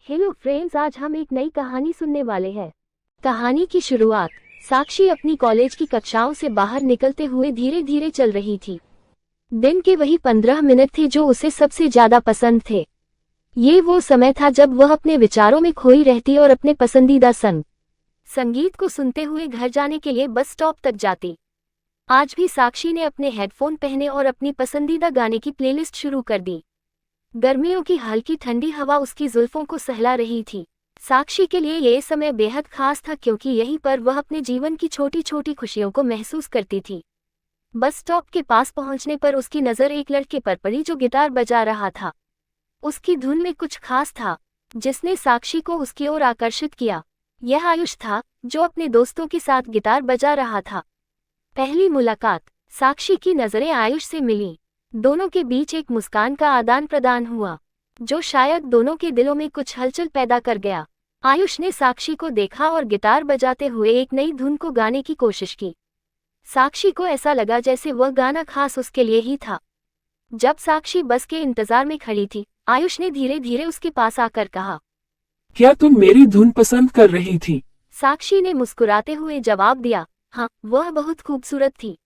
Hello friends, आज हम एक नई कहानी सुनने वाले हैं। कहानी की शुरुआत। साक्षी अपनी कॉलेज की कक्षाओं से बाहर निकलते हुए धीरे धीरे चल रही थी। दिन के वही 15 मिनट थे जो उसे सबसे ज्यादा पसंद थे। ये वो समय था जब वह अपने विचारों में खोई रहती और अपने पसंदीदा संगीत को सुनते हुए घर जाने के लिए बस स्टॉप तक जाती। आज भी साक्षी ने अपने हेडफोन पहने और अपनी पसंदीदा गाने की प्लेलिस्ट शुरू कर दी। गर्मियों की हल्की ठंडी हवा उसकी जुल्फों को सहला रही थी। साक्षी के लिए यह समय बेहद खास था क्योंकि यहीं पर वह अपने जीवन की छोटी छोटी खुशियों को महसूस करती थी। बस स्टॉप के पास पहुंचने पर उसकी नज़र एक लड़के पर पड़ी जो गिटार बजा रहा था। उसकी धुन में कुछ खास था जिसने साक्षी को उसकी ओर आकर्षित किया। यह आयुष था जो अपने दोस्तों के साथ गिटार बजा रहा था। पहली मुलाकात। साक्षी की नज़रें आयुष से मिलीं। दोनों के बीच एक मुस्कान का आदान प्रदान हुआ जो शायद दोनों के दिलों में कुछ हलचल पैदा कर गया। आयुष ने साक्षी को देखा और गिटार बजाते हुए एक नई धुन को गाने की कोशिश की। साक्षी को ऐसा लगा जैसे वह गाना खास उसके लिए ही था। जब साक्षी बस के इंतजार में खड़ी थी, आयुष ने धीरे धीरे उसके पास आकर कहा, क्या तुम मेरी धुन पसंद कर रही थी? साक्षी ने मुस्कुराते हुए जवाब दिया, हाँ, वह बहुत खूबसूरत थी।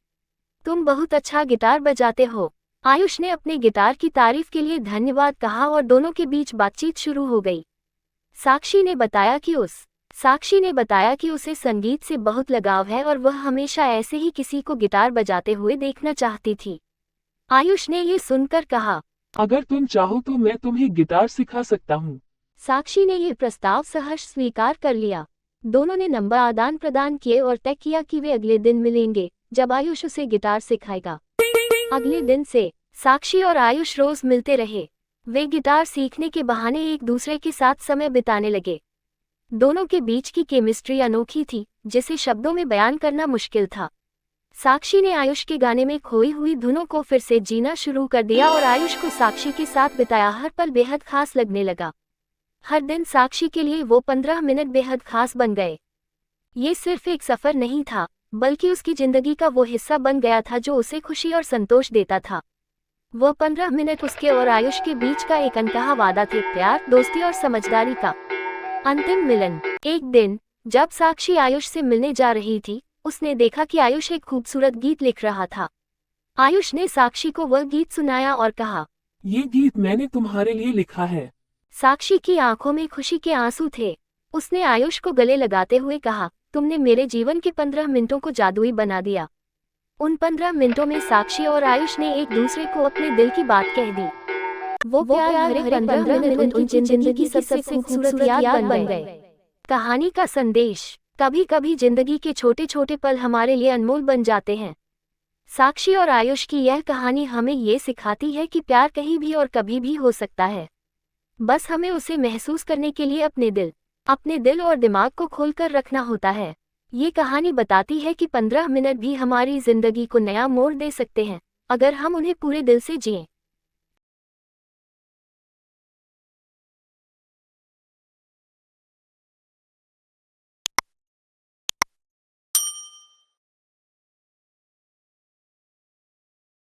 तुम बहुत अच्छा गिटार बजाते हो। आयुष ने अपने गिटार की तारीफ के लिए धन्यवाद कहा और दोनों के बीच बातचीत शुरू हो गई। साक्षी ने बताया कि उसे संगीत से बहुत लगाव है और वह हमेशा ऐसे ही किसी को गिटार बजाते हुए देखना चाहती थी। आयुष ने ये सुनकर कहा, अगर तुम चाहो तो मैं तुम्हें गिटार सिखा सकता हूँ। साक्षी ने यह प्रस्ताव सहर्ष स्वीकार कर लिया। दोनों ने नंबर आदान प्रदान किए और तय किया कि वे अगले दिन मिलेंगे जब आयुष उसे गिटार सिखाएगा। अगले दिन से साक्षी और आयुष रोज मिलते रहे। वे गिटार सीखने के बहाने एक दूसरे के साथ समय बिताने लगे। दोनों के बीच की केमिस्ट्री अनोखी थी जिसे शब्दों में बयान करना मुश्किल था। साक्षी ने आयुष के गाने में खोई हुई धुनों को फिर से जीना शुरू कर दिया और आयुष को साक्षी के साथ बिताया हर पल बेहद खास लगने लगा। हर दिन साक्षी के लिए वो 15 मिनट बेहद खास बन गए। ये सिर्फ एक सफर नहीं था बल्कि उसकी जिंदगी का वो हिस्सा बन गया था जो उसे खुशी और संतोष देता था। वो 15 मिनट उसके और आयुष के बीच का एक अनकहा वादा थे, प्यार, दोस्ती और समझदारी का। अंतिम मिलन। एक दिन जब साक्षी आयुष से मिलने जा रही थी, उसने देखा कि आयुष एक खूबसूरत गीत लिख रहा था। आयुष ने साक्षी को वह गीत सुनाया और कहा, ये गीत मैंने तुम्हारे लिए लिखा है। साक्षी की आंखों में खुशी के आंसू थे। उसने आयुष को गले लगाते हुए कहा, तुमने मेरे जीवन के 15 मिनटों को जादुई बना दिया। उन 15 मिनटों में साक्षी और आयुष ने एक दूसरे को अपने दिल की बात कह दी। वो प्यार भरे 15 मिनट उनकी जिंदगी की सबसे खूबसूरत याद बन गए। कहानी का संदेश। कभी कभी जिंदगी के छोटे छोटे पल हमारे लिए अनमोल बन जाते हैं। साक्षी और आयुष की यह कहानी हमें ये सिखाती है कि प्यार कहीं भी और कभी भी हो सकता है। बस हमें उसे महसूस करने के लिए अपने दिल और दिमाग को खोलकर रखना होता है। ये कहानी बताती है कि 15 मिनट भी हमारी जिंदगी को नया मोड़ दे सकते हैं अगर हम उन्हें पूरे दिल से जिएं।